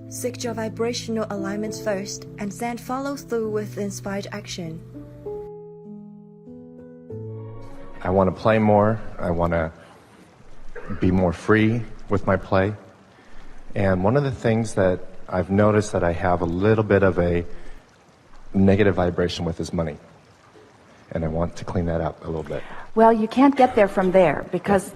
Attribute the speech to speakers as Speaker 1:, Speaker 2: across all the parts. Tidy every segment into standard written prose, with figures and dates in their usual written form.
Speaker 1: Seek your vibrational alignments first and then follow through with inspired action.
Speaker 2: I want to play more. I want to be more free with my play. And one of the things that I've noticed that I have a little bit of a negative vibration with is money. And I want to clean that up a little bit.
Speaker 3: Well, you can't get there from there because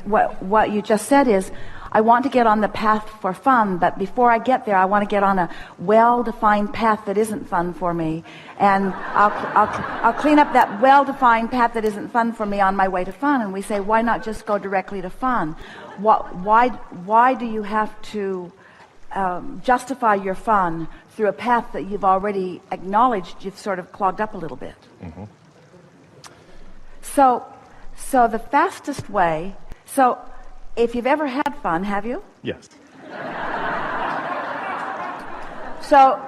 Speaker 3: what you just said is, I want to get on the path for fun, but before I get there, I want to get on a well-defined path that isn't fun for me. And I'll clean up that well-defined path that isn't fun for me on my way to fun. And we say, why not just go directly to fun? Why do you have to justify your fun through a path that you've already acknowledged you've sort of clogged up a little bit?
Speaker 2: Mm-hmm.
Speaker 3: So the fastest way, if you've ever had fun, have you?
Speaker 2: Yes.
Speaker 3: So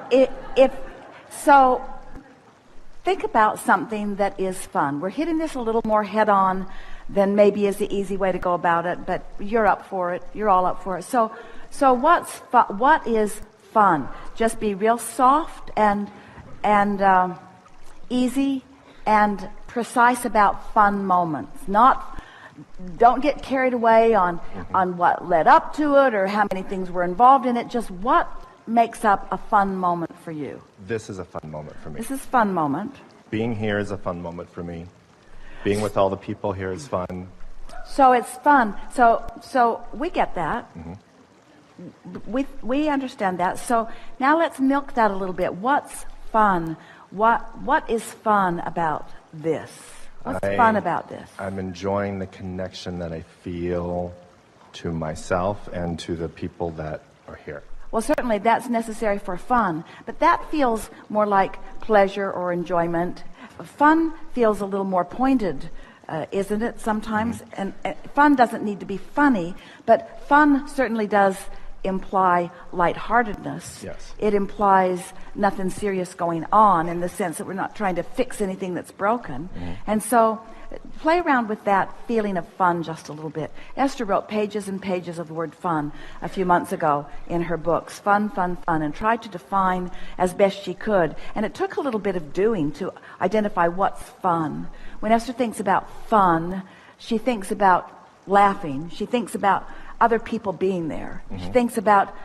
Speaker 3: think about something that is fun. We're hitting this a little more head on than maybe is the easy way to go about it, but you're up for it. You're all up for it. So what is fun? Just be real soft and easy and precise about fun moments. Don't get carried away on what led up to it or how many things were involved in it. Just what makes up a fun moment for you?
Speaker 2: This is a fun moment for me.
Speaker 3: This is a fun moment.
Speaker 2: Being here is a fun moment for me. Being with all the people here is fun.
Speaker 3: So it's fun. So we get that.
Speaker 2: Mm-hmm.
Speaker 3: We understand that. So now let's milk that a little bit. What's fun? What is fun about this? What's fun about this?
Speaker 2: I'm enjoying the connection that I feel to myself and to the people that are here.
Speaker 3: Well, certainly that's necessary for fun, but that feels more like pleasure or enjoyment. Fun feels a little more pointed, isn't it, sometimes? Mm-hmm. And fun doesn't need to be funny, but fun certainly does imply lightheartedness.
Speaker 2: Yes.
Speaker 3: It implies nothing serious going on in the sense that we're not trying to fix anything that's broken.
Speaker 2: Mm-hmm.
Speaker 3: And so play around with that feeling of fun just a little bit. Esther wrote pages and pages of the word fun a few months ago in her books, fun, and tried to define as best she could. And it took a little bit of doing to identify what's fun. When Esther thinks about fun, she thinks about laughing. She thinks about other people being there. Mm-hmm. She thinks about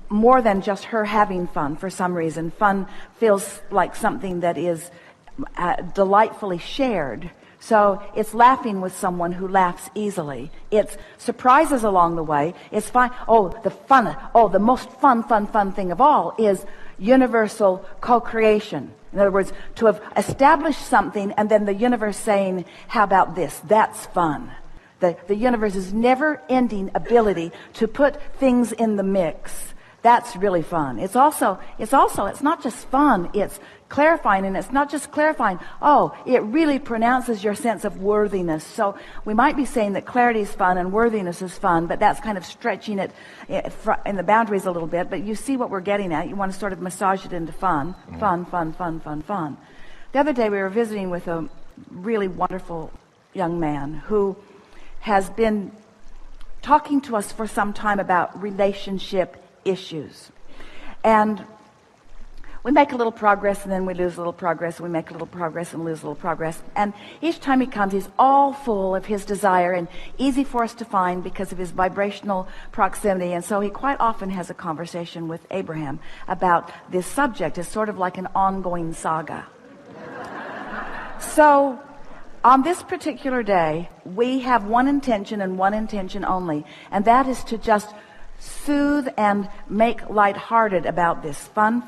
Speaker 3: more than just her having fun for some reason. Fun feels like something that is delightfully shared. So it's laughing with someone who laughs easily. It's surprises along the way. It's fine. The most fun thing of all is universal co-creation. In other words, to have established something and then the universe saying, how about this? That's fun. The universe's never-ending ability to put things in the mix. That's really fun. It's not just fun, it's clarifying, and it's not just clarifying. It really pronounces your sense of worthiness. So we might be saying that clarity is fun and worthiness is fun, but that's kind of stretching it in the boundaries a little bit. But you see what we're getting at. You want to sort of massage it into fun. Mm-hmm. Fun. The other day we were visiting with a really wonderful young man who has been talking to us for some time about relationship issues. And we make a little progress and then we lose a little progress, and we make a little progress and lose a little progress. And each time he comes, he's all full of his desire and easy for us to find because of his vibrational proximity. And so he quite often has a conversation with Abraham about this subject. It's sort of like an ongoing saga. So on this particular day, we have one intention and one intention only, and that is to just soothe and make lighthearted about this fun.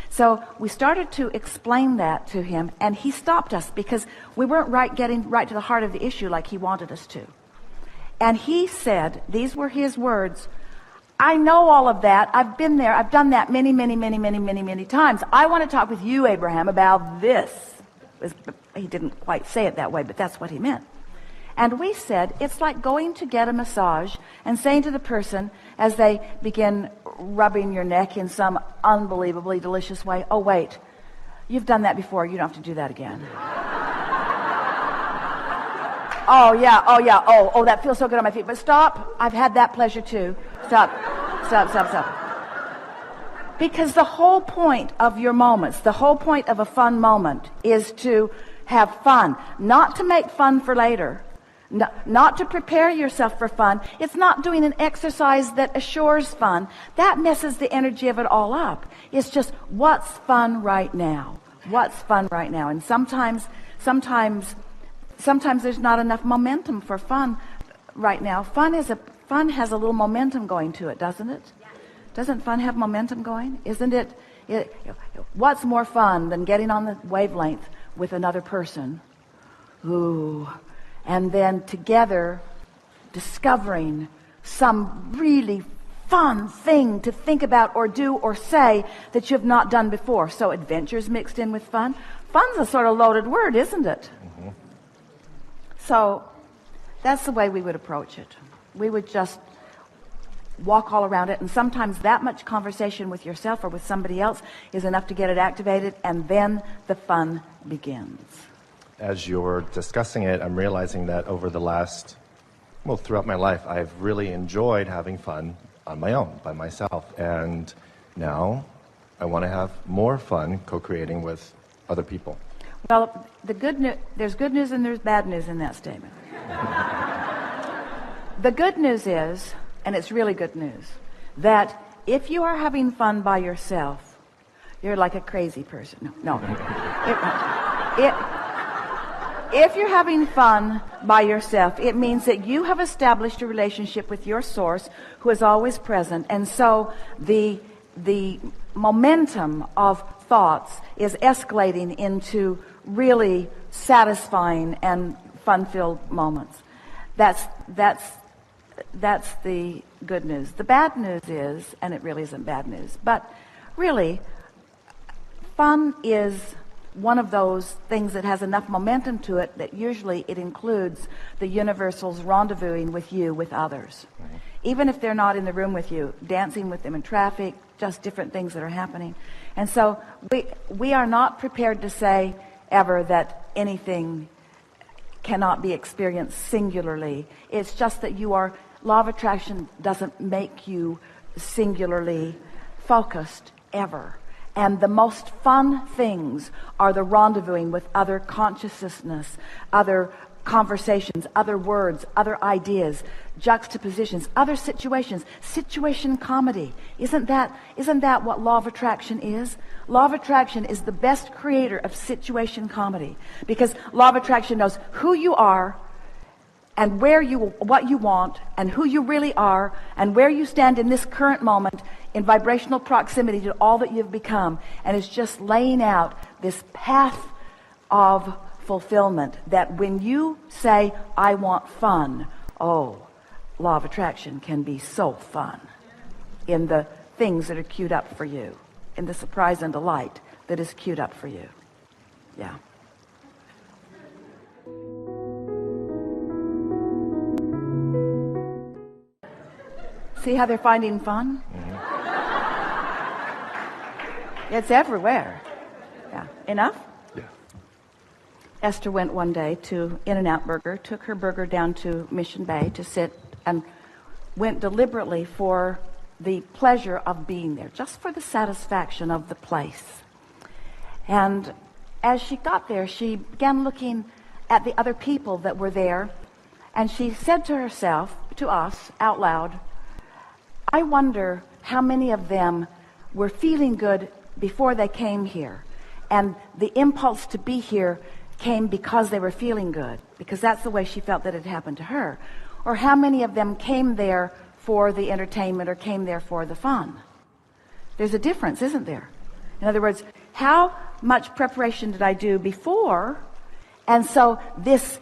Speaker 3: So we started to explain that to him, and he stopped us because we weren't getting right to the heart of the issue like he wanted us to. And he said, these were his words, I know all of that. I've been there. I've done that many times. I want to talk with you, Abraham, about this. He didn't quite say it that way, but that's what he meant. And we said, it's like going to get a massage and saying to the person as they begin rubbing your neck in some unbelievably delicious way, oh, wait, you've done that before. You don't have to do that again. Oh, yeah, oh, yeah, oh, that feels so good on my feet. But stop. I've had that pleasure too. Stop. Because the whole point of your moments, the whole point of a fun moment is to have fun, not to make fun for later, not to prepare yourself for fun. It's not doing an exercise that assures fun. That messes the energy of it all up. It's just what's fun right now. What's fun right now. And sometimes there's not enough momentum for fun right now. Fun has a little momentum going to it, doesn't it? Doesn't fun have momentum going? Isn't it? What's more fun than getting on the wavelength with another person? Ooh. And then together discovering some really fun thing to think about or do or say that you've not done before. So adventure's mixed in with fun. Fun's a sort of loaded word, isn't it? Mm-hmm. So that's the way we would approach it. We would just walk all around it, and sometimes that much conversation with yourself or with somebody else is enough to get it activated, and then the fun begins.
Speaker 2: As you're discussing it, I'm realizing that over the last, throughout my life, I've really enjoyed having fun on my own, by myself. And now I want to have more fun co-creating with other people.
Speaker 3: Well, there's good news and there's bad news in that statement. The good news is, and it's really good news, that if you are having fun by yourself, you're like a crazy person. No. If you're having fun by yourself, it means that you have established a relationship with your source who is always present. And so the momentum of thoughts is escalating into really satisfying and fun-filled moments. That's the good news. The bad news is, and it really isn't bad news, but really, fun is one of those things that has enough momentum to it that usually it includes the universal's rendezvousing with you, with others. Mm-hmm. Even if they're not in the room with you, dancing with them in traffic, just different things that are happening. And so we are not prepared to say ever that anything cannot be experienced singularly. It's just that law of attraction doesn't make you singularly focused ever. And the most fun things are the rendezvousing with other consciousness, other conversations, other words, other ideas, juxtapositions, other situations, situation comedy. Isn't that what law of attraction is? Law of attraction is the best creator of situation comedy, because law of attraction knows who you are and what you want and who you really are and where you stand in this current moment in vibrational proximity to all that you've become, and it's just laying out this path of fulfillment that when you say, I want fun, law of attraction can be so fun in the things that are queued up for you, in the surprise and delight that is queued up for you. Yeah. See how they're finding fun? Mm-hmm. It's everywhere. Yeah. Enough?
Speaker 2: Yeah.
Speaker 3: Esther went one day to In-N-Out Burger, took her burger down to Mission Bay to sit, and went deliberately for the pleasure of being there, just for the satisfaction of the place. And as she got there, she began looking at the other people that were there, and she said to herself, to us, out loud, I wonder how many of them were feeling good before they came here, and the impulse to be here came because they were feeling good, because that's the way she felt that it happened to her. Or how many of them came there for the entertainment or came there for the fun? There's a difference, isn't there? In other words, how much preparation did I do before? And so this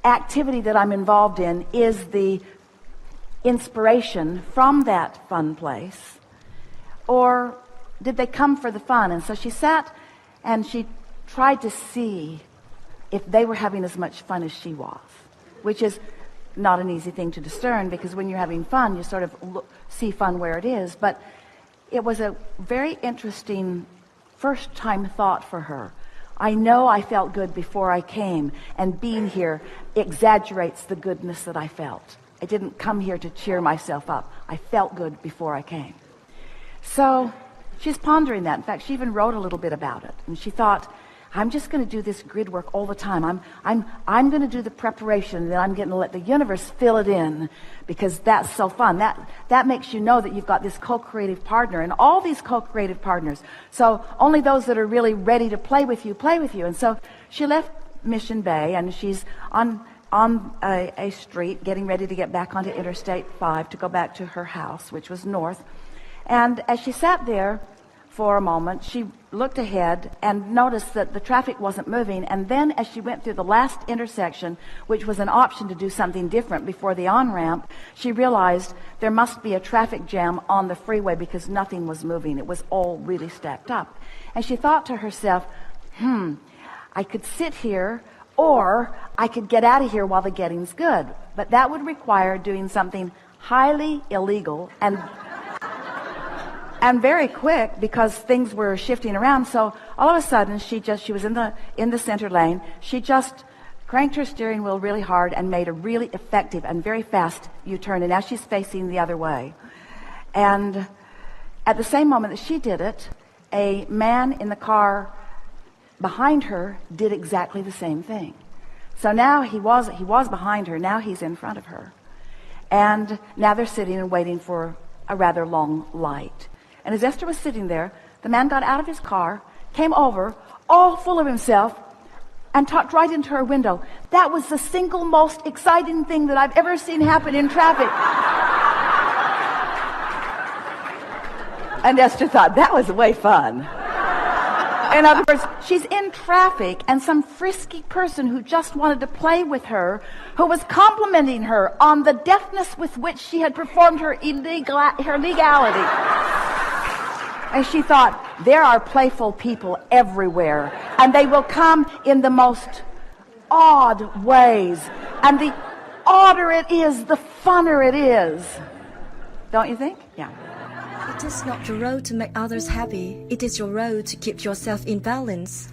Speaker 3: activity that I'm involved in is the inspiration from that fun place, or did they come for the fun? And so she sat and she tried to see if they were having as much fun as she was, which is not an easy thing to discern, because when you're having fun, you sort of see fun where it is. But it was a very interesting first time thought for her. I know I felt good before I came, and being here exaggerates the goodness that I felt. I didn't come here to cheer myself up. I felt good before I came. So she's pondering that. In fact, she even wrote a little bit about it. And she thought, I'm just going to do this grid work all the time. I'm going to do the preparation, and then I'm going to let the universe fill it in, because that's so fun. That makes you know that you've got this co-creative partner, and all these co-creative partners. So only those that are really ready to play with you, play with you. And so she left Mission Bay, and she's on a street getting ready to get back onto Interstate 5 to go back to her house, which was north. And as she sat there for a moment, she looked ahead and noticed that the traffic wasn't moving. And then as she went through the last intersection, which was an option to do something different before the on-ramp, she realized there must be a traffic jam on the freeway because nothing was moving. It was all really stacked up. And she thought to herself, I could sit here, or I could get out of here while the getting's good. But that would require doing something highly illegal and very quick, because things were shifting around. So all of a sudden, she was in the center lane. She just cranked her steering wheel really hard and made a really effective and very fast U-turn. And now she's facing the other way. And at the same moment that she did it, a man in the car behind her did exactly the same thing. So now he was behind her. Now he's in front of her. And now they're sitting and waiting for a rather long light. And as Esther was sitting there, the man got out of his car, came over, all full of himself, and talked right into her window. That was the single most exciting thing that I've ever seen happen in traffic. And Esther thought, that was way fun. In other words, she's in traffic, and some frisky person who just wanted to play with her, who was complimenting her on the deftness with which she had performed her legality. And she thought, there are playful people everywhere, and they will come in the most odd ways. And the odder it is, the funner it is. Don't you think? Yeah.
Speaker 1: It is not your role to make others happy. It is your role to keep yourself in balance.